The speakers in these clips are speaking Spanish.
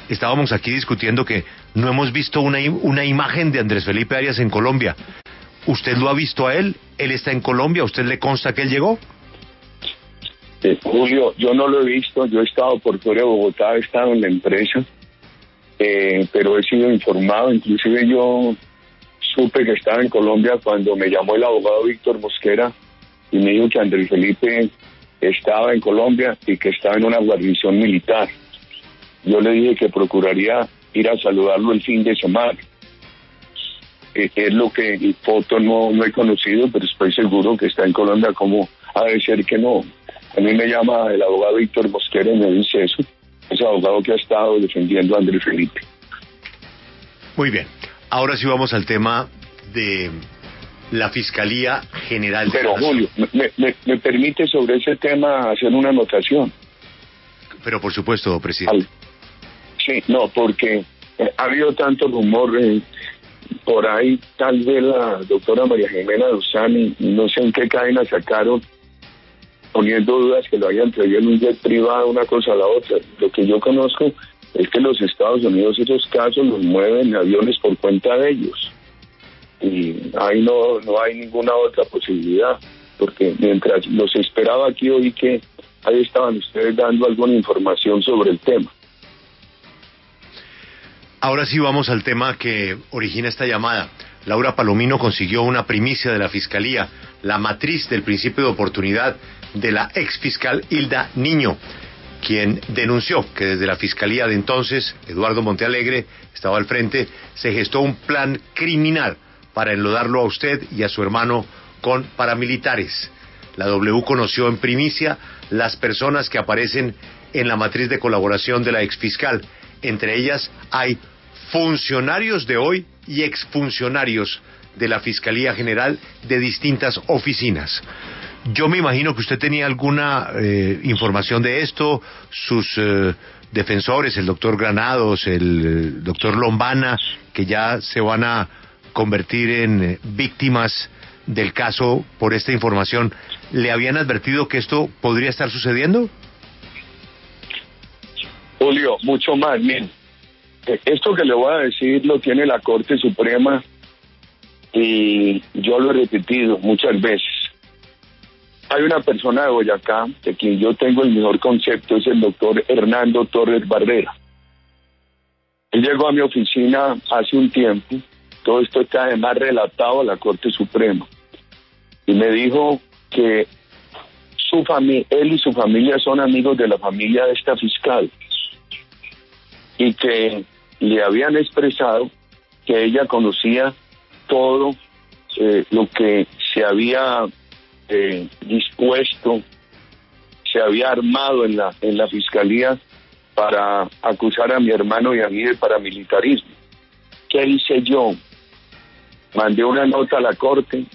estábamos aquí discutiendo que no hemos visto una imagen de Andrés Felipe Arias en Colombia. ¿Usted lo ha visto a él? ¿Él está en Colombia? ¿A usted le consta que él llegó? Julio, yo no lo he visto. Yo he estado por fuera de Bogotá, he estado en la empresa, pero he sido informado. Inclusive yo supe que estaba en Colombia cuando me llamó el abogado Víctor Mosquera y me dijo que Andrés Felipe estaba en Colombia y que estaba en una guarnición militar. Yo le dije que procuraría ir a saludarlo el fin de semana. Es lo que en foto no he conocido, pero estoy seguro que está en Colombia. ¿Cómo ha de ser que no? A mí me llama el abogado Víctor Mosquera y me dice eso. Es abogado que ha estado defendiendo a Andrés Felipe. Muy bien. Ahora sí vamos al tema de la Fiscalía General de Pero la Nación. Julio, ¿me permite sobre ese tema hacer una anotación? Pero por supuesto, presidente. Sí, no, porque ha habido tanto rumor, por ahí tal vez la doctora María Jimena Duzani, no sé en qué cadena sacaron, poniendo dudas que lo hayan traído en un jet privado, una cosa a la otra. Lo que yo conozco es que los Estados Unidos esos casos los mueven aviones por cuenta de ellos. Y ahí no hay ninguna otra posibilidad, porque mientras los esperaba aquí oí que ahí estaban ustedes dando alguna información sobre el tema. Ahora sí vamos al tema que origina esta llamada. Laura Palomino consiguió una primicia de la Fiscalía, la matriz del principio de oportunidad de la exfiscal Hilda Niño, quien denunció que desde la Fiscalía de entonces, Eduardo Montealegre, estaba al frente, se gestó un plan criminal para enlodarlo a usted y a su hermano con paramilitares. La W conoció en primicia las personas que aparecen en la matriz de colaboración de la exfiscal. Entre ellas hay funcionarios de hoy y exfuncionarios de la Fiscalía General de distintas oficinas. Yo me imagino que usted tenía alguna información de esto, sus defensores, el doctor Granados, el doctor Lombana, que ya se van a convertir en víctimas del caso por esta información, ¿le habían advertido que esto podría estar sucediendo? Julio, mucho más. Bien, esto que le voy a decir lo tiene la Corte Suprema y yo lo he repetido muchas veces. Hay una persona de Boyacá de quien yo tengo el mejor concepto, es el doctor Hernando Torres Barrera. Él llegó a mi oficina hace un tiempo, todo esto está además relatado a la Corte Suprema, y me dijo que él y su familia son amigos de la familia de esta fiscal, y que le habían expresado que ella conocía todo lo que se había dispuesto, se había armado en la fiscalía para acusar a mi hermano y a mí de paramilitarismo. ¿Qué hice yo? Mandé una nota a la Corte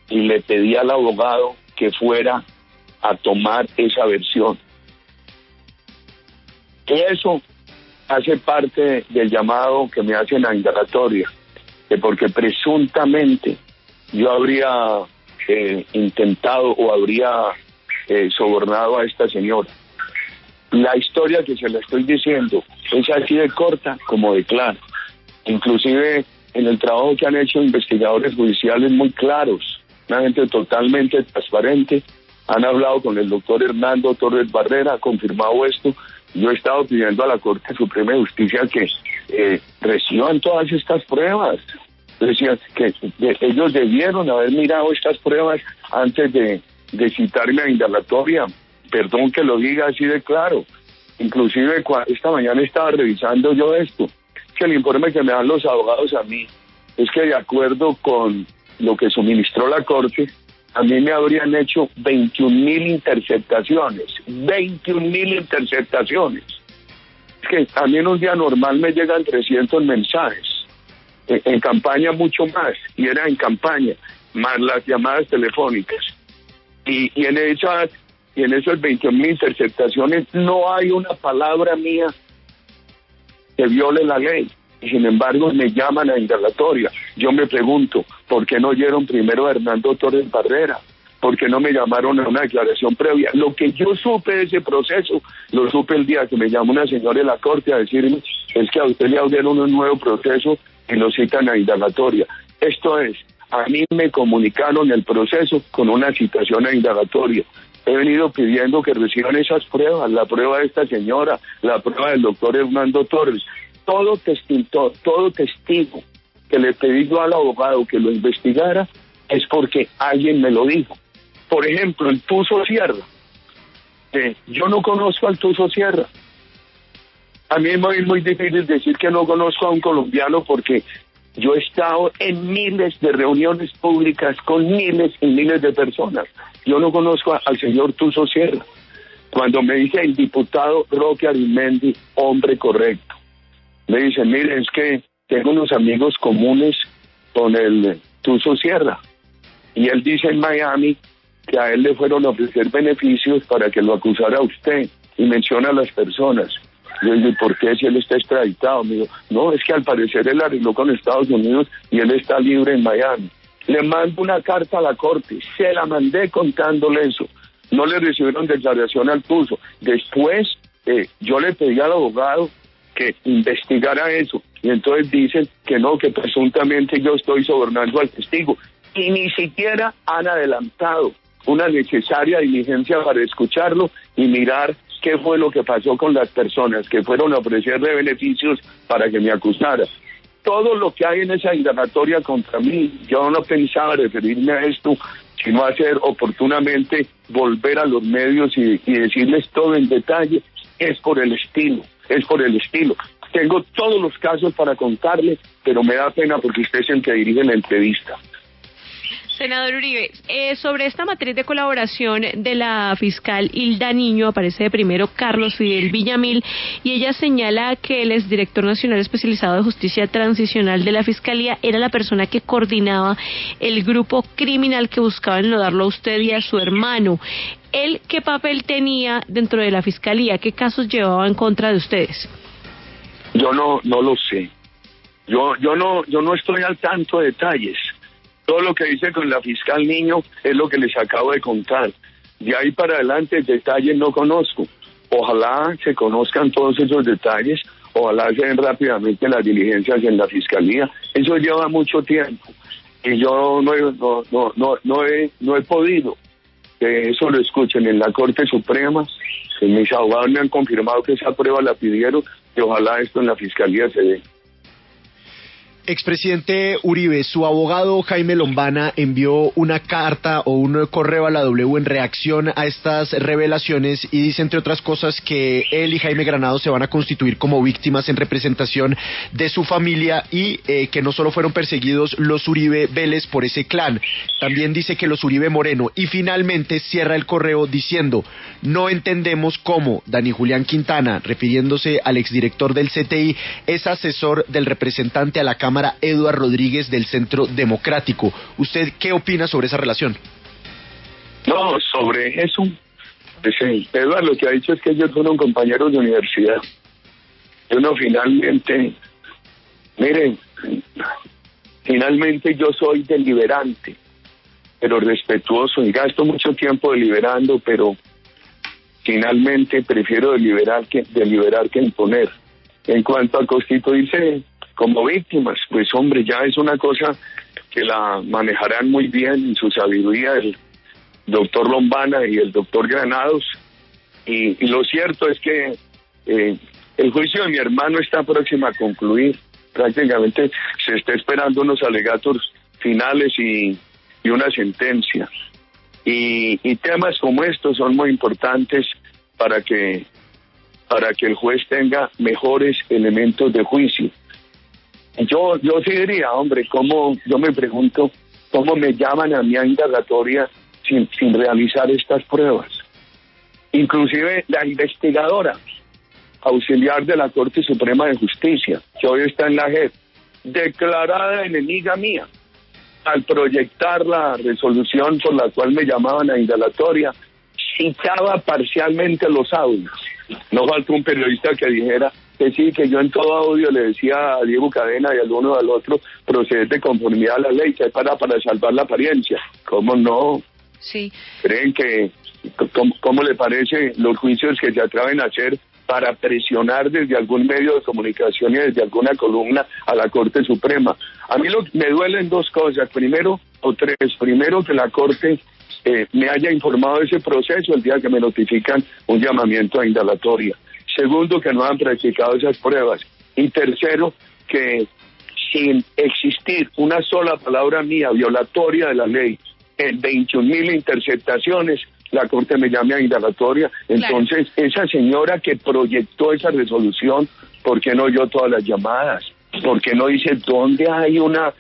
y le pedí al abogado que fuera a tomar esa versión. Eso hace parte del llamado que me hacen a indagatoria, que porque presuntamente yo habría intentado o habría sobornado a esta señora. La historia que se la estoy diciendo es así de corta como de clara. Inclusive en el trabajo que han hecho investigadores judiciales muy claros, una gente totalmente transparente, han hablado con el doctor Hernando Torres Barrera, ha confirmado esto. Yo he estado pidiendo a la Corte Suprema de Justicia que reciban todas estas pruebas. Decía que ellos debieron haber mirado estas pruebas antes de citarme a indagatoria. Perdón que lo diga así de claro. Inclusive esta mañana estaba revisando yo esto, que el informe que me dan los abogados a mí es que de acuerdo con lo que suministró la Corte, a mí me habrían hecho 21,000 interceptaciones. 21,000 interceptaciones. Es que a mí en un día normal me llegan 300 mensajes. En campaña mucho más, y era en campaña, más las llamadas telefónicas. Y en esas 21,000 interceptaciones no hay una palabra mía que viole la ley. Y sin embargo me llaman a indagatoria. Yo me pregunto, ¿por qué no oyeron primero a Hernando Torres Barrera? ¿Por qué no me llamaron a una declaración previa? Lo que yo supe de ese proceso, lo supe el día que me llamó una señora de la Corte a decirme es que a usted le abrieron un nuevo proceso y lo citan a indagatoria. Esto es, a mí me comunicaron el proceso con una citación a indagatoria. He venido pidiendo que reciban esas pruebas, la prueba de esta señora, la prueba del doctor Hernando Torres. Todo testigo que le pedí yo al abogado que lo investigara es porque alguien me lo dijo. Por ejemplo, el Tuzo Sierra. Yo no conozco al Tuzo Sierra. A mí me es muy difícil decir que no conozco a un colombiano porque yo he estado en miles de reuniones públicas con miles y miles de personas. Yo no conozco al señor Tuzo Sierra. Cuando me dice el diputado Roque Arizmendi, hombre correcto, me dice, mire, es que tengo unos amigos comunes con el Tuzo Sierra. Y él dice en Miami que a él le fueron a ofrecer beneficios para que lo acusara a usted. Y menciona a las personas. Yo digo, ¿por qué si él está extraditado? Me dijo, no, es que al parecer él arregló con Estados Unidos y él está libre en Miami. Le mando una carta a la corte, se la mandé contándole eso. No le recibieron declaración al Tuzo. Después yo le pedí al abogado que investigara eso. Y entonces dicen que no, que presuntamente yo estoy sobornando al testigo. Y ni siquiera han adelantado una necesaria diligencia para escucharlo y mirar qué fue lo que pasó con las personas que fueron a ofrecerle beneficios para que me acusara. Todo lo que hay en esa indagatoria contra mí, yo no pensaba referirme a esto, sino hacer oportunamente volver a los medios y decirles todo en detalle. Es por el estilo. Tengo todos los casos para contarle, pero me da pena porque usted es el que dirige la entrevista. Senador Uribe, sobre esta matriz de colaboración de la fiscal Hilda Niño aparece de primero Carlos Fidel Villamil y ella señala que el exdirector nacional especializado de justicia transicional de la fiscalía era la persona que coordinaba el grupo criminal que buscaba enlodarlo a usted y a su hermano. ¿Él qué papel tenía dentro de la fiscalía? ¿Qué casos llevaba en contra de ustedes? Yo no lo sé. Yo no estoy al tanto de detalles. Todo lo que dice con la fiscal Niño es lo que les acabo de contar. De ahí para adelante detalles no conozco. Ojalá se conozcan todos esos detalles, ojalá se den rápidamente las diligencias en la fiscalía. Eso lleva mucho tiempo y yo no he podido que eso lo escuchen en la Corte Suprema. Mis abogados me han confirmado que esa prueba la pidieron y ojalá esto en la fiscalía se dé. Expresidente Uribe, su abogado Jaime Lombana envió una carta o un correo a la W en reacción a estas revelaciones y dice, entre otras cosas, que él y Jaime Granados se van a constituir como víctimas en representación de su familia y que no solo fueron perseguidos los Uribe Vélez por ese clan, también dice que los Uribe Moreno, y finalmente cierra el correo diciendo, no entendemos cómo Dani Julián Quintana, refiriéndose al exdirector del CTI, es asesor del representante a la Cámara Eduardo Rodríguez del Centro Democrático. ¿Usted qué opina sobre esa relación? No, sobre eso, Eduardo lo que ha dicho es que ellos fueron compañeros de universidad. Finalmente yo soy deliberante, pero respetuoso, y gasto mucho tiempo deliberando, pero finalmente prefiero deliberar que imponer. En cuanto a constituirse como víctimas, pues hombre, ya es una cosa que la manejarán muy bien en su sabiduría el doctor Lombana y el doctor Granados, y lo cierto es que el juicio de mi hermano está próximo a concluir. Prácticamente se está esperando unos alegatos finales y una sentencia, y temas como estos son muy importantes para que el juez tenga mejores elementos de juicio. Yo sí diría, hombre, yo me pregunto cómo me llaman a mi indagatoria sin realizar estas pruebas. Inclusive la investigadora auxiliar de la Corte Suprema de Justicia, que hoy está en la JEP, declarada enemiga mía, al proyectar la resolución por la cual me llamaban a indagatoria, citaba parcialmente los audios. No faltó un periodista que dijera que sí, que yo en todo audio le decía a Diego Cadena y al uno al otro, procede de conformidad a la ley, que es para salvar la apariencia. ¿Cómo no? Sí. ¿Creen que, cómo le parece los juicios que se atreven a hacer para presionar desde algún medio de comunicación y desde alguna columna a la Corte Suprema. A mí me duelen dos cosas, primero que la Corte me haya informado de ese proceso el día que me notifican un llamamiento a indagatoria. Segundo, que no han practicado esas pruebas. Y tercero, que sin existir una sola palabra mía violatoria de la ley, en 21.000 interceptaciones, la Corte me llame a indagatoria. Entonces, esa señora que proyectó esa resolución, ¿por qué no oyó todas las llamadas? ¿Por qué no dice dónde hay una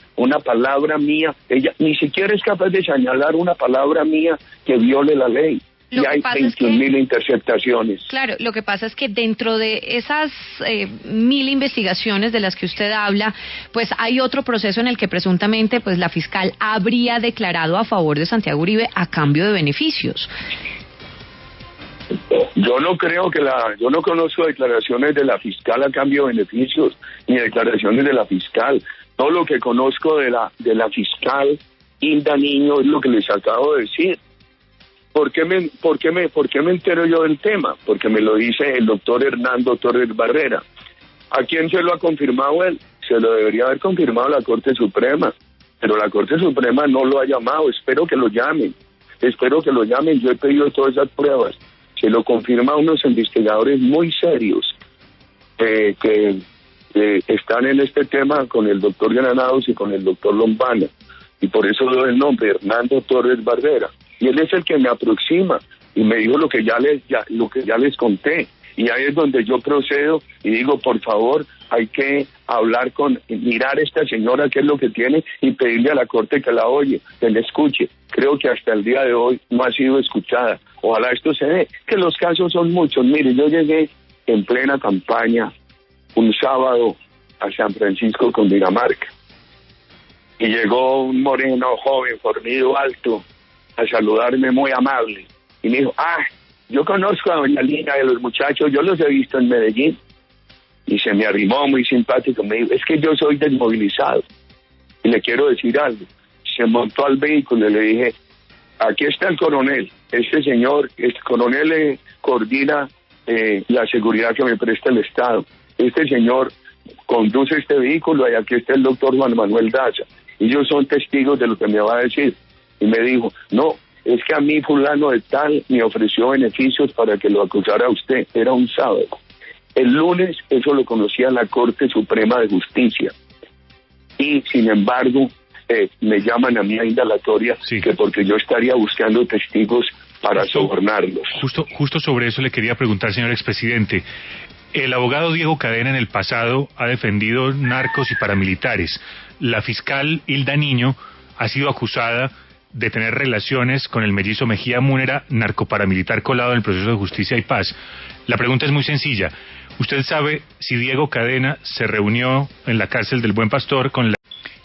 palabra mía? Ella ni siquiera es capaz de señalar una palabra mía que viole la ley. Y hay 21.000 interceptaciones. Claro, lo que pasa es que dentro de esas 1.000 investigaciones de las que usted habla, pues hay otro proceso en el que presuntamente pues la fiscal habría declarado a favor de Santiago Uribe a cambio de beneficios. Yo no creo yo no conozco declaraciones de la fiscal a cambio de beneficios, ni declaraciones de la fiscal. Todo lo que conozco de la fiscal Hilda Niño es lo que les acabo de decir. ¿Por qué me entero yo del tema? Porque me lo dice el doctor Hernando Torres Barrera. ¿A quién se lo ha confirmado él? Se lo debería haber confirmado la Corte Suprema, pero la Corte Suprema no lo ha llamado. Espero que lo llamen. Yo he pedido todas esas pruebas. Se lo confirma unos investigadores muy serios que están en este tema con el doctor Granados y con el doctor Lombana. Y por eso doy el nombre, Hernando Torres Barrera. Y él es el que me aproxima y me dijo lo que ya les conté. Y ahí es donde yo procedo y digo, por favor, hay que mirar a esta señora qué es lo que tiene y pedirle a la Corte que la oye, que la escuche. Creo que hasta el día de hoy no ha sido escuchada. Ojalá esto se dé, que los casos son muchos. Mire, yo llegué en plena campaña un sábado a San Francisco con Dinamarca y llegó un moreno joven, fornido, alto, a saludarme muy amable y me dijo, yo conozco a doña Lina de los muchachos, yo los he visto en Medellín. Y se me arrimó muy simpático, me dijo, es que yo soy desmovilizado y le quiero decir algo. Se montó al vehículo y le dije, aquí está el coronel, este coronel coordina la seguridad que me presta el Estado. Este señor conduce este vehículo y aquí está el doctor Juan Manuel Daza. Ellos son testigos de lo que me va a decir. Y me dijo, no, es que a mí fulano de tal me ofreció beneficios para que lo acusara a usted. Era un sábado. El lunes eso lo conocía la Corte Suprema de Justicia. Y sin embargo, me llaman a mí a indagatoria, sí, que porque yo estaría buscando testigos para sobornarlos. Justo sobre eso le quería preguntar, señor expresidente. El abogado Diego Cadena en el pasado ha defendido narcos y paramilitares. La fiscal Hilda Niño ha sido acusada de tener relaciones con el mellizo Mejía Múnera, narcoparamilitar colado en el proceso de justicia y paz. La pregunta es muy sencilla. ¿Usted sabe si Diego Cadena se reunió en la cárcel del Buen Pastor con la...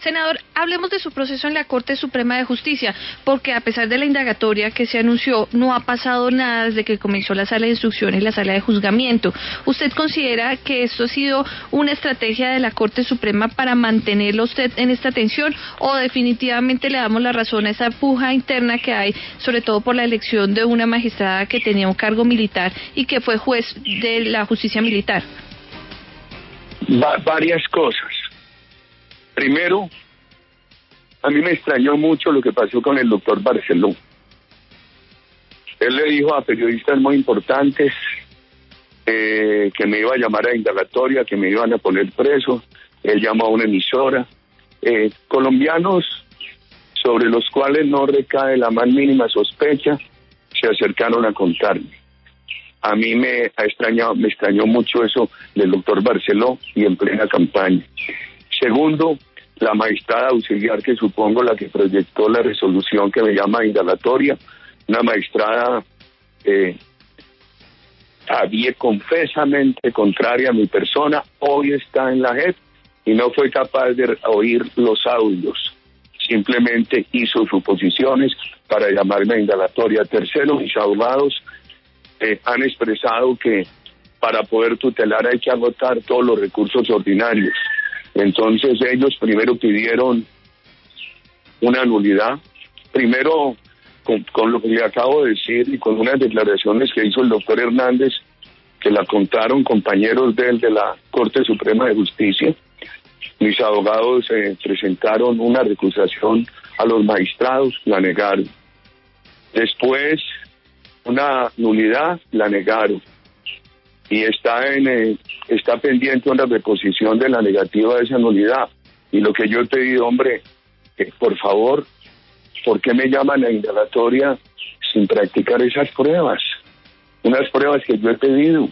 Senador, hablemos de su proceso en la Corte Suprema de Justicia, porque a pesar de la indagatoria que se anunció, no ha pasado nada desde que comenzó la sala de instrucción y la sala de juzgamiento. ¿Usted considera que esto ha sido una estrategia de la Corte Suprema para mantenerlo usted en esta tensión, o definitivamente le damos la razón a esa puja interna que hay, sobre todo por la elección de una magistrada que tenía un cargo militar y que fue juez de la justicia militar? Varias cosas. Primero, a mí me extrañó mucho lo que pasó con el doctor Barceló. Él le dijo a periodistas muy importantes que me iba a llamar a indagatoria, que me iban a poner preso. Él llamó a una emisora. Colombianos sobre los cuales no recae la más mínima sospecha se acercaron a contarme. A mí me extrañó mucho eso del doctor Barceló y en plena campaña. Segundo, la magistrada auxiliar, que supongo la que proyectó la resolución que me llama indagatoria, una magistrada confesamente contraria a mi persona, hoy está en la JEP y no fue capaz de oír los audios. Simplemente hizo suposiciones para llamarme a indagatoria. Tercero, mis abogados han expresado que para poder tutelar hay que agotar todos los recursos ordinarios. Entonces ellos primero pidieron una nulidad, primero con lo que le acabo de decir y con unas declaraciones que hizo el doctor Hernández, que la contaron compañeros de él de la Corte Suprema de Justicia. Mis abogados presentaron una recusación a los magistrados, la negaron. Después, una nulidad, la negaron. Y está pendiente una reposición de la negativa de esa nulidad. Y lo que yo he pedido, hombre, por favor, ¿por qué me llaman a indagatoria sin practicar esas pruebas? Unas pruebas que yo he pedido.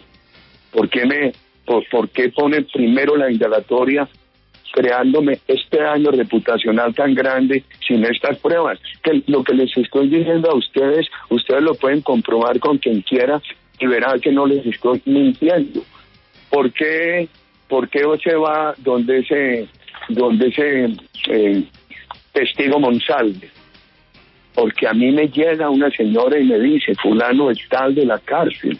¿Por qué ponen primero la indagatoria creándome este daño reputacional tan grande sin estas pruebas? Que lo que les estoy diciendo a ustedes lo pueden comprobar con quien quiera y verán que no les estoy mintiendo. ¿Por qué se va donde ese testigo Monsalve? Porque a mí me llega una señora y me dice, fulano es tal de la cárcel.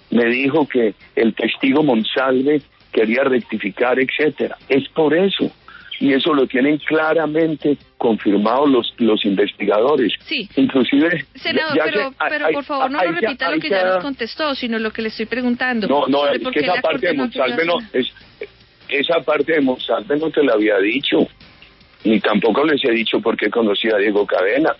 Me dijo que el testigo Monsalve quería rectificar, etcétera. Es por eso. Y eso lo tienen claramente confirmado los investigadores. Sí. Inclusive... Senador, pero por favor no nos repita lo que ya nos contestó, sino lo que le estoy preguntando. No, es que esa parte de Monsalve esa parte de Monsalve no te la había dicho. Ni tampoco les he dicho por qué conocí a Diego Cadena.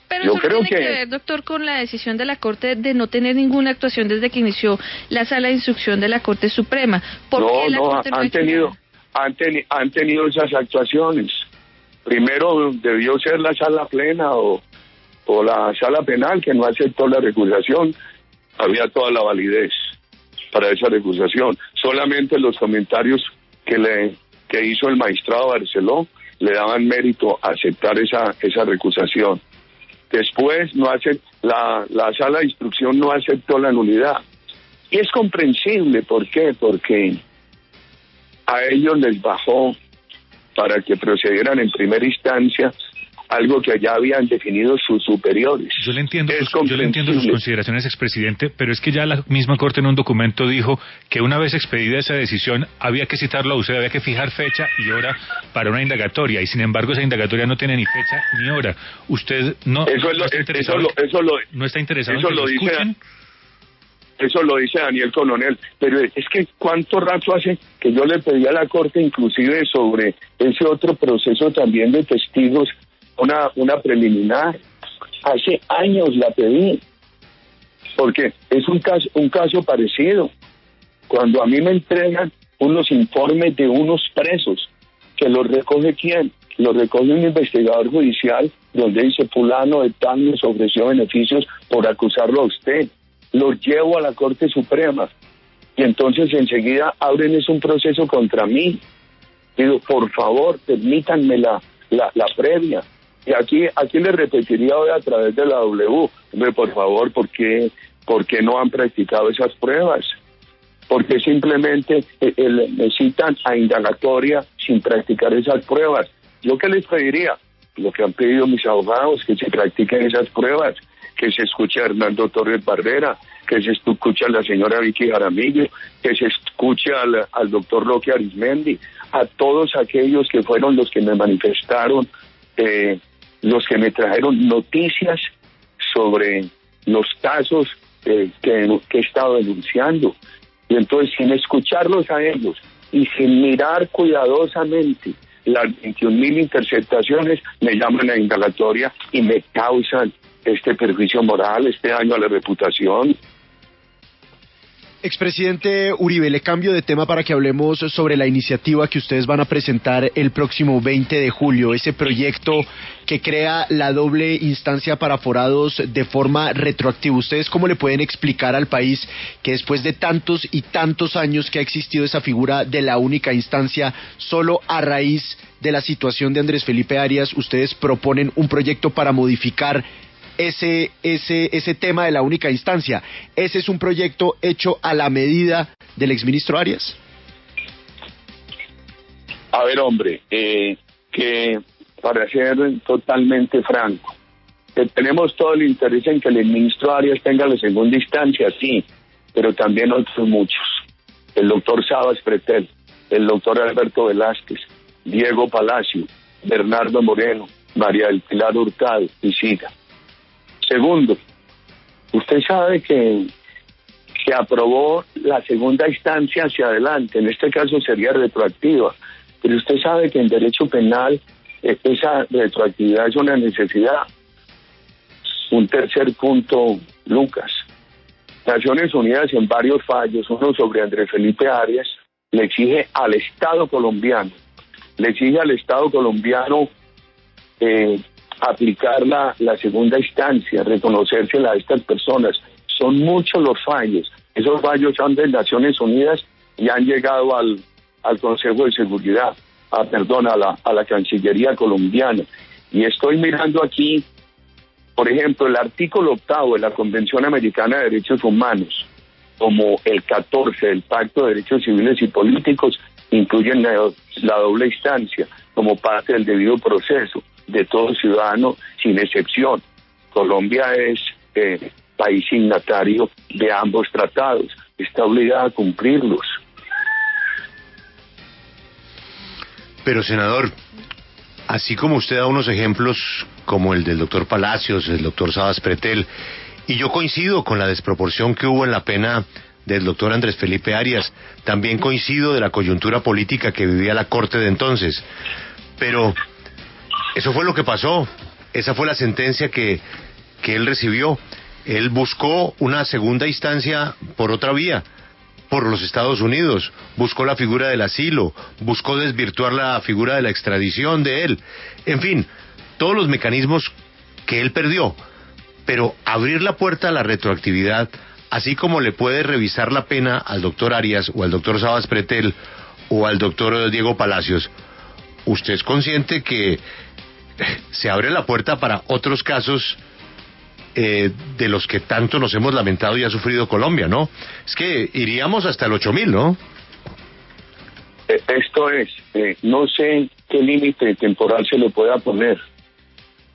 Pero yo creo que tiene que ver, doctor, con la decisión de la Corte de no tener ninguna actuación desde que inició la sala de instrucción de la Corte Suprema. Han tenido esas actuaciones. Primero debió ser la sala plena o la sala penal que no aceptó la recusación. Había toda la validez para esa recusación. Solamente los comentarios que hizo el magistrado Barceló le daban mérito a aceptar esa recusación. Después la sala de instrucción no aceptó la nulidad. Y es comprensible, ¿por qué? Porque a ellos les bajó para que procedieran en primera instancia algo que ya habían definido sus superiores. Yo le entiendo sus consideraciones, expresidente, pero es que ya la misma Corte en un documento dijo que una vez expedida esa decisión había que citarlo a usted, había que fijar fecha y hora para una indagatoria, y sin embargo esa indagatoria no tiene ni fecha ni hora. ¿Usted no está interesado en que lo escuchen? Eso lo dice Daniel Coronel, pero es que ¿cuánto rato hace que yo le pedí a la Corte inclusive sobre ese otro proceso también de testigos, una preliminar? Hace años la pedí, porque es un caso parecido. Cuando a mí me entregan unos informes de unos presos, que los recoge ¿quién? Los recoge un investigador judicial, donde dice fulano de tal nos ofreció beneficios por acusarlo a usted. Los llevo a la Corte Suprema y entonces enseguida abren un proceso contra mí. Digo, por favor, permítanme la previa. Y aquí le repetiría hoy a través de la W, hombre, por favor, ¿por qué no han practicado esas pruebas? Porque simplemente necesitan a indagatoria sin practicar esas pruebas. ¿Yo qué les pediría? Lo que han pedido mis abogados, que se practiquen esas pruebas, que se escuche a Hernando Torres Barrera, que se escuche a la señora Vicky Jaramillo, que se escuche al doctor Roque Arismendi, a todos aquellos que fueron los que me manifestaron, los que me trajeron noticias sobre los casos que he estado denunciando. Y entonces, sin escucharlos a ellos y sin mirar cuidadosamente las 21.000 interceptaciones, me llaman a indagatoria y me causan este perjuicio moral, este daño a la reputación. Expresidente Uribe, le cambio de tema para que hablemos sobre la iniciativa que ustedes van a presentar el próximo 20 de julio, ese proyecto que crea la doble instancia para forados de forma retroactiva. ¿Ustedes cómo le pueden explicar al país que después de tantos y tantos años que ha existido esa figura de la única instancia, solo a raíz de la situación de Andrés Felipe Arias, ustedes proponen un proyecto para modificar ese tema de la única instancia? ¿Ese es un proyecto hecho a la medida del exministro Arias? A ver, hombre, que para ser totalmente franco, que tenemos todo el interés en que el ministro Arias tenga la segunda instancia, sí, pero también otros muchos. El doctor Sabas Pretel, el doctor Alberto Velázquez, Diego Palacio, Bernardo Moreno, María del Pilar Hurtado y siga. Segundo, usted sabe que se aprobó la segunda instancia hacia adelante, en este caso sería retroactiva, pero usted sabe que en derecho penal esa retroactividad es una necesidad. Un tercer punto, Lucas. Naciones Unidas en varios fallos, uno sobre Andrés Felipe Arias, le exige al Estado colombiano aplicar la segunda instancia, reconocérsela a estas personas. Son muchos los fallos. Esos fallos son de Naciones Unidas y han llegado al Consejo de Seguridad, a la Cancillería colombiana. Y estoy mirando aquí, por ejemplo, el artículo 8 de la Convención Americana de Derechos Humanos, como el 14 del Pacto de Derechos Civiles y Políticos, incluyen la doble instancia como parte del debido proceso de todo ciudadano, sin excepción. Colombia es país signatario de ambos tratados, está obligada a cumplirlos. Pero, senador, así como usted da unos ejemplos como el del doctor Palacios, el doctor Sabas Pretel, y yo coincido con la desproporción que hubo en la pena del doctor Andrés Felipe Arias, también coincido de la coyuntura política que vivía la Corte de entonces, pero eso fue lo que pasó, esa fue la sentencia que él recibió. Él buscó una segunda instancia por otra vía, por los Estados Unidos, buscó la figura del asilo, buscó desvirtuar la figura de la extradición de él, en fin, todos los mecanismos que él perdió, pero abrir la puerta a la retroactividad, así como le puede revisar la pena al doctor Arias o al doctor Sabas Pretel o al doctor Diego Palacios, ¿usted es consciente que se abre la puerta para otros casos de los que tanto nos hemos lamentado y ha sufrido Colombia, ¿no? Es que iríamos hasta el 8.000, ¿no? Esto es, no sé qué límite temporal se le pueda poner.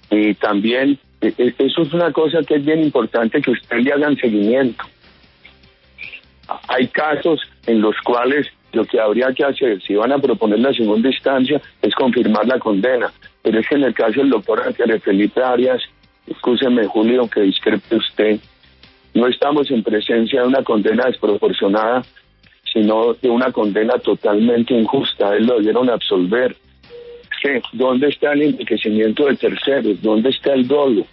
Y también, eso es una cosa que es bien importante que usted le hagan seguimiento. Hay casos en los cuales lo que habría que hacer, si van a proponer la segunda instancia, es confirmar la condena. Pero es que en el caso del doctor Andrés Felipe Arias, escúcheme, Julio, que discrepe usted, no estamos en presencia de una condena desproporcionada, sino de una condena totalmente injusta. Él lo debieron absolver. ¿Dónde está el enriquecimiento de terceros? ¿Dónde está el dolo?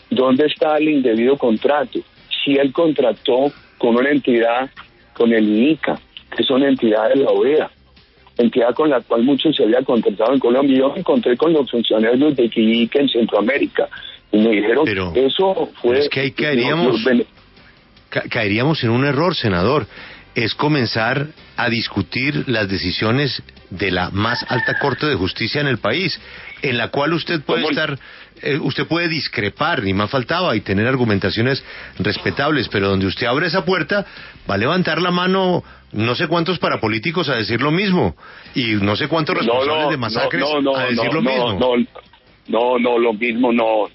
¿Dónde está el indebido contrato? Si él contrató con una entidad, con el INICA, que es una entidad de la OEA, entidad con la cual muchos se había contratado en Colombia. Yo me encontré con los funcionarios de INICA en Centroamérica y me dijeron, pero eso fue... Pero es que ahí caeríamos en un error, senador. Es comenzar a discutir las decisiones de la más alta Corte de Justicia en el país, en la cual usted puede usted puede discrepar, ni más faltaba, y tener argumentaciones respetables, pero donde usted abre esa puerta, va a levantar la mano no sé cuántos parapolíticos a decir lo mismo, y no sé cuántos responsables de masacres a decir lo mismo. No, lo mismo no,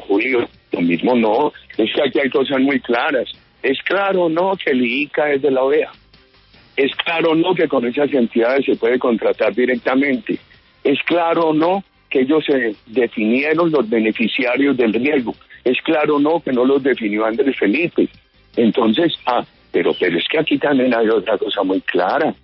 Julio, lo mismo no. Es que aquí hay cosas muy claras. Es claro no que el ICA es de la OEA. Es claro no que con esas entidades se puede contratar directamente. Es claro no que ellos se definieron los beneficiarios del riesgo. Es claro no que no los definió Andrés Felipe. Entonces, pero es que aquí también hay otra cosa muy clara.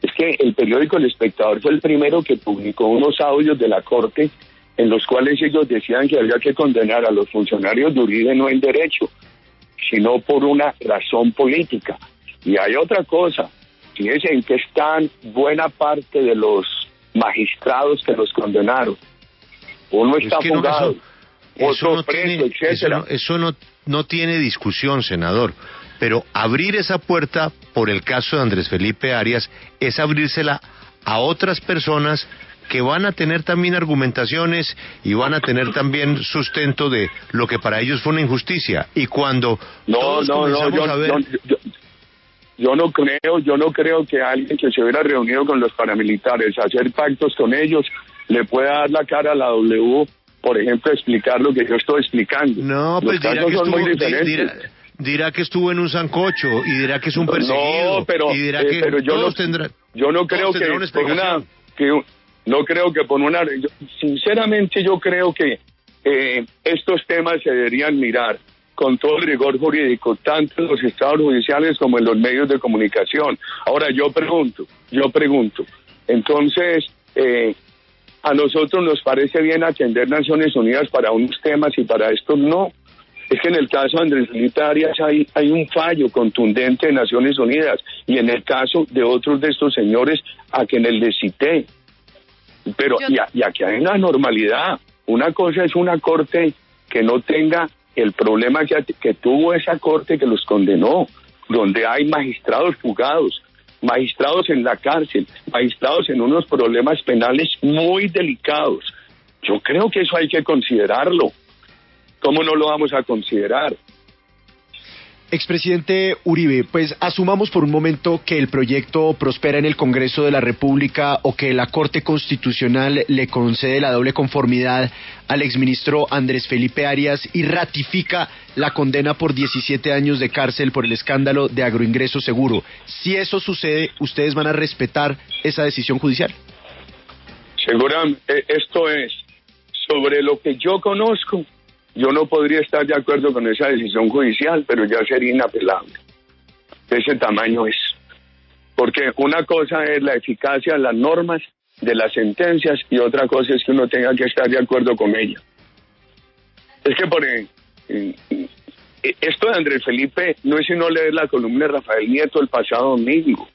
Es que el periódico El Espectador fue el primero que publicó unos audios de la Corte en los cuales ellos decían que había que condenar a los funcionarios de Uribe no en derecho, sino por una razón política. Y hay otra cosa, fíjense en que están buena parte de los magistrados que los condenaron. Uno está fugado, otro preso, etcétera. Eso no tiene discusión, senador. Pero abrir esa puerta por el caso de Andrés Felipe Arias es abrírsela a otras personas que van a tener también argumentaciones y van a tener también sustento de lo que para ellos fue una injusticia. Y cuando yo no creo que alguien que se hubiera reunido con los paramilitares, hacer pactos con ellos, le pueda dar la cara a la W, por ejemplo, explicar lo que yo estoy explicando. No, pues dirá que estuvo en un sancocho y dirá que es un perseguido. No, y dirá que yo no creo que sinceramente yo creo que estos temas se deberían mirar con todo el rigor jurídico, tanto en los estados judiciales como en los medios de comunicación. Ahora yo pregunto, entonces, a nosotros nos parece bien atender Naciones Unidas para unos temas y para estos no. Es que en el caso de Andrés Felipe Arias hay un fallo contundente de Naciones Unidas, y en el caso de otros de estos señores a quienes les cité. Pero y aquí hay una normalidad. Una cosa es una corte que no tenga el problema que tuvo esa corte que los condenó, donde hay magistrados fugados, magistrados en la cárcel, magistrados en unos problemas penales muy delicados. Yo creo que eso hay que considerarlo. ¿Cómo no lo vamos a considerar? Expresidente Uribe, pues asumamos por un momento que el proyecto prospera en el Congreso de la República o que la Corte Constitucional le concede la doble conformidad al exministro Andrés Felipe Arias y ratifica la condena por 17 años de cárcel por el escándalo de Agroingreso Seguro. Si eso sucede, ¿ustedes van a respetar esa decisión judicial? Seguramente, esto es, sobre lo que yo conozco, yo no podría estar de acuerdo con esa decisión judicial, pero ya sería inapelable. De ese tamaño es. Porque una cosa es la eficacia de las normas, de las sentencias, y otra cosa es que uno tenga que estar de acuerdo con ella. Es que esto de Andrés Felipe no es sino leer la columna de Rafael Nieto el pasado domingo.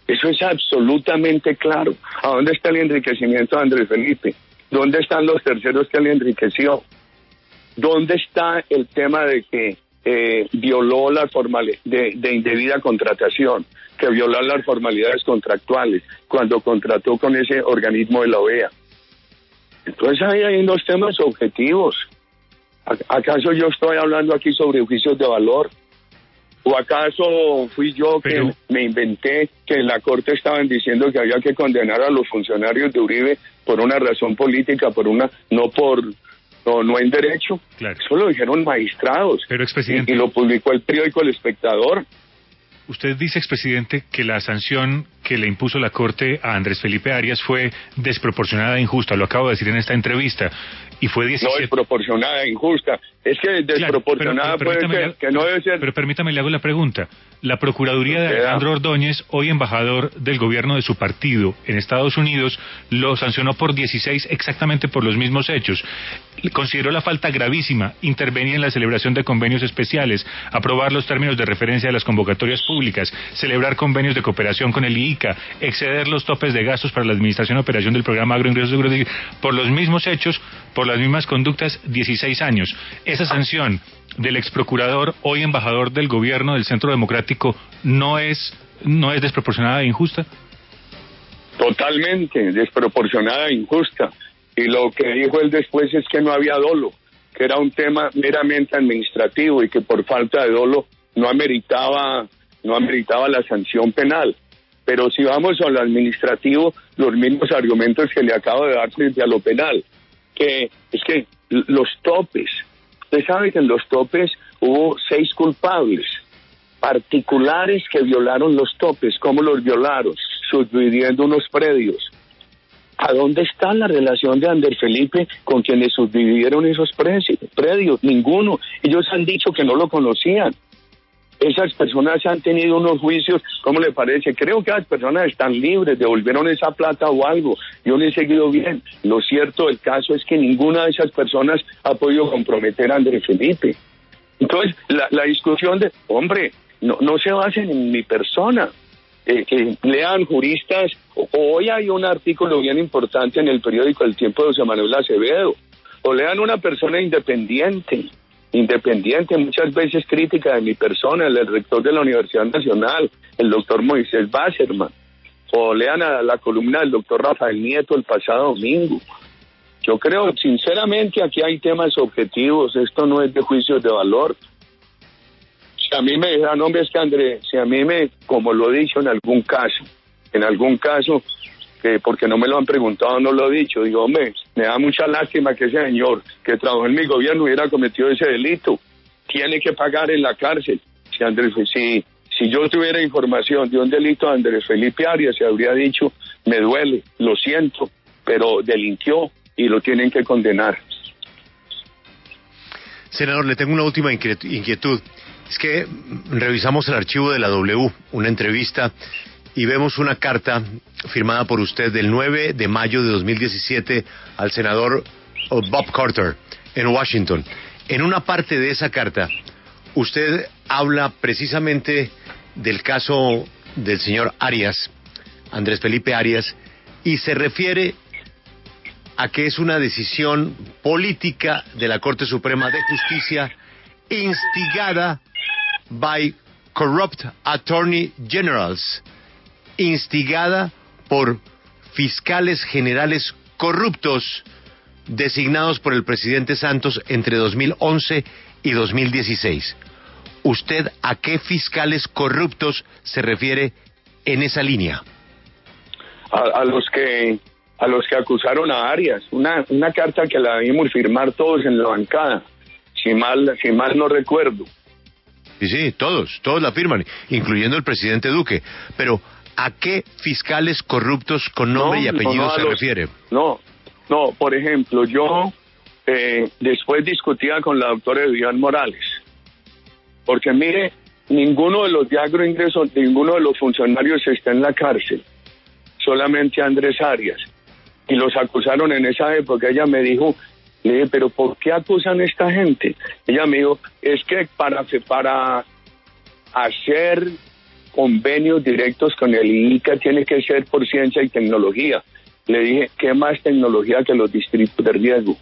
Eso es absolutamente claro. ¿A dónde está el enriquecimiento de Andrés Felipe? ¿Dónde están los terceros que le enriqueció? ¿Dónde está el tema de que violó la formalidad de indebida contratación, que violó las formalidades contractuales cuando contrató con ese organismo de la OEA? Entonces hay unos temas objetivos. ¿Acaso yo estoy hablando aquí sobre juicios de valor? ¿O acaso fui yo que me inventé que en la Corte estaban diciendo que había que condenar a los funcionarios de Uribe por una razón política, no en derecho? Claro. Eso lo dijeron magistrados. Pero, expresidente, y lo publicó el periódico El Espectador. Usted dice, expresidente, que la sanción que le impuso la Corte a Andrés Felipe Arias fue desproporcionada e injusta. Lo acabo de decir en esta entrevista. Y fue 17... No, desproporcionada e injusta. Es que desproporcionada claro, puede ser, que no debe ser... Pero permítame, le hago la pregunta. La Procuraduría de Alejandro Ordóñez, hoy embajador del gobierno de su partido en Estados Unidos, lo sancionó por 16 exactamente por los mismos hechos. Consideró la falta gravísima, intervenir en la celebración de convenios especiales, aprobar los términos de referencia de las convocatorias públicas, celebrar convenios de cooperación con el IICA, exceder los topes de gastos para la administración y operación del programa Agroingreso Seguro. Por los mismos hechos, por las mismas conductas, 16 años. Esa sanción del exprocurador, hoy embajador del gobierno del Centro Democrático, ¿no es desproporcionada e injusta? Totalmente desproporcionada e injusta. Y lo que dijo él después es que no había dolo, que era un tema meramente administrativo y que por falta de dolo no ameritaba la sanción penal. Pero si vamos a lo administrativo, los mismos argumentos que le acabo de dar frente a lo penal, que es que los topes, usted sabe que en los topes hubo 6 culpables particulares que violaron los topes. ¿Cómo los violaron? Subdividiendo unos predios. ¿A dónde está la relación de Andrés Felipe con quienes subdividieron esos predios? Ninguno. Ellos han dicho que no lo conocían. Esas personas han tenido unos juicios, ¿cómo le parece? Creo que las personas están libres, devolvieron esa plata o algo. Yo no he seguido bien. Lo cierto del caso es que ninguna de esas personas ha podido comprometer a Andrés Felipe. Entonces, la discusión de, hombre, no se basen en mi persona. Que lean juristas. Hoy hay un artículo bien importante en el periódico El Tiempo de José Manuel Acevedo. O lean una persona independiente, muchas veces crítica de mi persona, el rector de la Universidad Nacional, el doctor Moisés Basserman. O lean a la columna del doctor Rafael Nieto el pasado domingo. Yo creo, sinceramente, aquí hay temas objetivos. Esto no es de juicios de valor. Si a mí me dijeran, hombre, es que Andrés, como lo he dicho en algún caso, porque no me lo han preguntado, no lo he dicho, digo, hombre, me da mucha lástima que ese señor que trabajó en mi gobierno hubiera cometido ese delito, tiene que pagar en la cárcel. Si yo tuviera información de un delito de Andrés Felipe Arias, se habría dicho, me duele, lo siento, pero delinquió y lo tienen que condenar. Senador, le tengo una última inquietud. Es que revisamos el archivo de la W, una entrevista, y vemos una carta firmada por usted del 9 de mayo de 2017 al senador Bob Carter en Washington. En una parte de esa carta, usted habla precisamente del caso del señor Arias, Andrés Felipe Arias, y se refiere a que es una decisión política de la Corte Suprema de Justicia instigada by corrupt attorney generals, instigada por fiscales generales corruptos designados por el presidente Santos entre 2011 y 2016. ¿Usted a qué fiscales corruptos se refiere en esa línea? A los que acusaron a Arias, una carta que la vimos firmar todos en la bancada, si mal no recuerdo. Sí, todos la firman, incluyendo el presidente Duque. Pero ¿a qué fiscales corruptos con nombre y apellido se refiere? No, por ejemplo, yo después discutía con la doctora Vivian Morales, porque mire, ninguno de los de agroingresos, ninguno de los funcionarios está en la cárcel, solamente Andrés Arias, y los acusaron en esa época. Ella me dijo, le dije, pero ¿por qué acusan a esta gente? Ella me dijo, es que para hacer convenios directos con el IICA tiene que ser por ciencia y tecnología. Le dije, ¿qué más tecnología que los distritos de riesgo?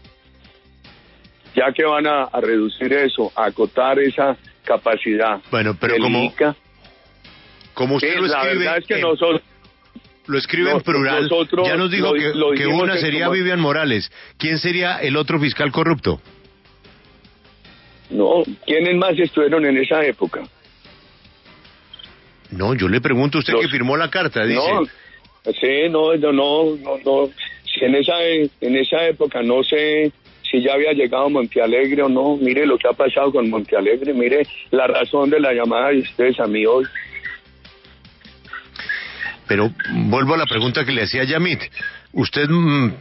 Ya que van a reducir eso, a acotar esa capacidad. Bueno, pero como usted lo escribe, la verdad es que nosotros lo escribe en plural, ya nos dijo que una sería Vivian Morales. ¿Quién sería el otro fiscal corrupto? No, ¿quiénes más estuvieron en esa época? No, yo le pregunto a usted que firmó la carta, dice. No. Si en esa época no sé si ya había llegado Montealegre o no. Mire lo que ha pasado con Montealegre, mire la razón de la llamada de ustedes a mí hoy. Pero vuelvo a la pregunta que le hacía Yamit. Usted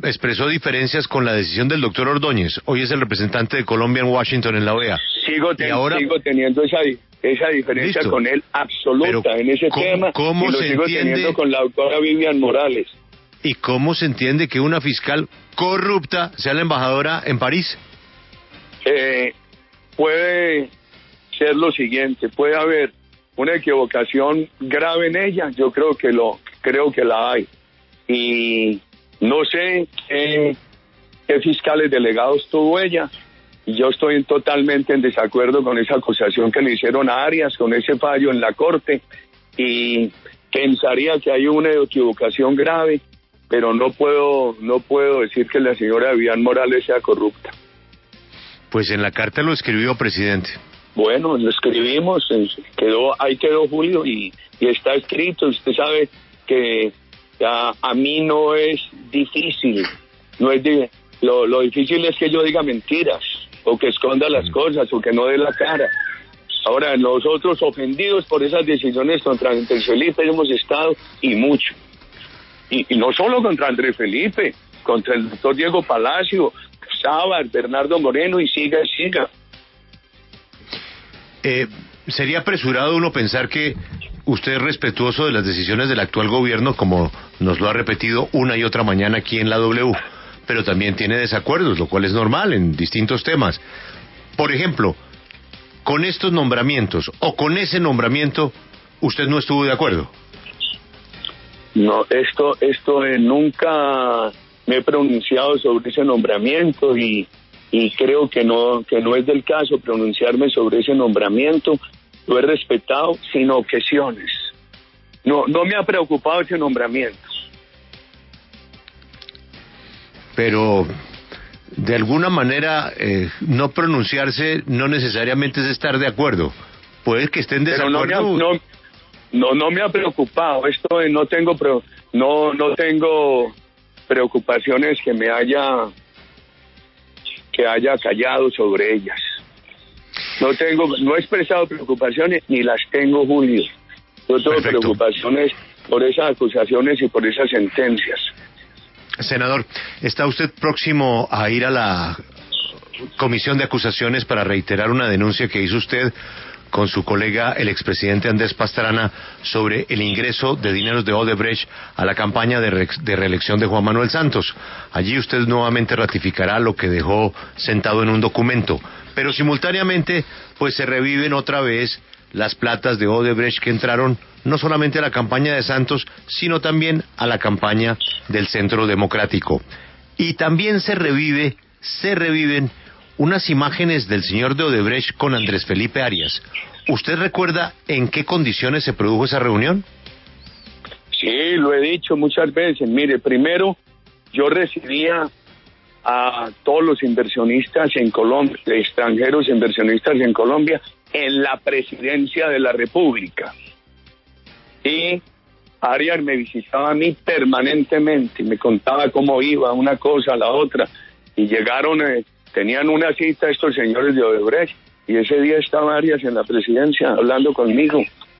expresó diferencias con la decisión del doctor Ordóñez. Hoy es el representante de Colombia en Washington, en la OEA. Sigo teniendo esa diferencia. ¿Listo? Con él absoluta. Pero en ese tema, ¿cómo y lo se sigo entiende, teniendo con la doctora Vivian Morales? ¿Y cómo se entiende que una fiscal corrupta sea la embajadora en París? Puede ser lo siguiente, puede haber una equivocación grave en ella, yo creo que la hay, y no sé qué fiscales delegados tuvo ella, y yo estoy totalmente en desacuerdo con esa acusación que le hicieron a Arias, con ese fallo en la corte, y pensaría que hay una equivocación grave, pero no puedo decir que la señora Vivian Morales sea corrupta. Pues en la carta lo escribió, presidente. Bueno, lo escribimos, ahí quedó Julio, y está escrito. Usted sabe que a mí no es difícil, lo difícil es que yo diga mentiras, o que esconda las cosas, o que no dé la cara. Ahora, nosotros ofendidos por esas decisiones contra Andrés Felipe hemos estado, y mucho. Y no solo contra Andrés Felipe, contra el doctor Diego Palacio, Sábar, Bernardo Moreno, y siga. Sería apresurado uno pensar que usted es respetuoso de las decisiones del actual gobierno, como nos lo ha repetido una y otra mañana aquí en la W, pero también tiene desacuerdos, lo cual es normal en distintos temas. Por ejemplo, con estos nombramientos o con ese nombramiento, ¿usted no estuvo de acuerdo? No, esto nunca me he pronunciado sobre ese nombramiento y creo que no es del caso pronunciarme sobre ese nombramiento. Lo he respetado sin objeciones. No me ha preocupado ese nombramiento. Pero de alguna manera no pronunciarse no necesariamente es estar de acuerdo. Puede que estén de desacuerdo. No me ha preocupado. Esto no tengo preocupaciones que haya callado sobre ellas. No he expresado preocupaciones ni las tengo, Julio. Yo tengo Perfecto. Preocupaciones por esas acusaciones y por esas sentencias. Senador, ¿está usted próximo a ir a la comisión de acusaciones para reiterar una denuncia que hizo usted con su colega, el expresidente Andrés Pastrana, sobre el ingreso de dineros de Odebrecht a la campaña de reelección de Juan Manuel Santos. Allí usted nuevamente ratificará lo que dejó sentado en un documento, pero simultáneamente pues se reviven otra vez las platas de Odebrecht que entraron no solamente a la campaña de Santos, sino también a la campaña del Centro Democrático. Y también se reviven unas imágenes del señor de Odebrecht con Andrés Felipe Arias. ¿Usted recuerda en qué condiciones se produjo esa reunión? Sí, lo he dicho muchas veces. Mire, primero, yo recibía a todos los inversionistas en Colombia, extranjeros inversionistas en Colombia, en la presidencia de la República. Y Arias me visitaba a mí permanentemente, me contaba cómo iba una cosa a la otra, y llegaron, tenían una cita estos señores de Odebrecht, y ese día estaba Arias en la presidencia hablando conmigo,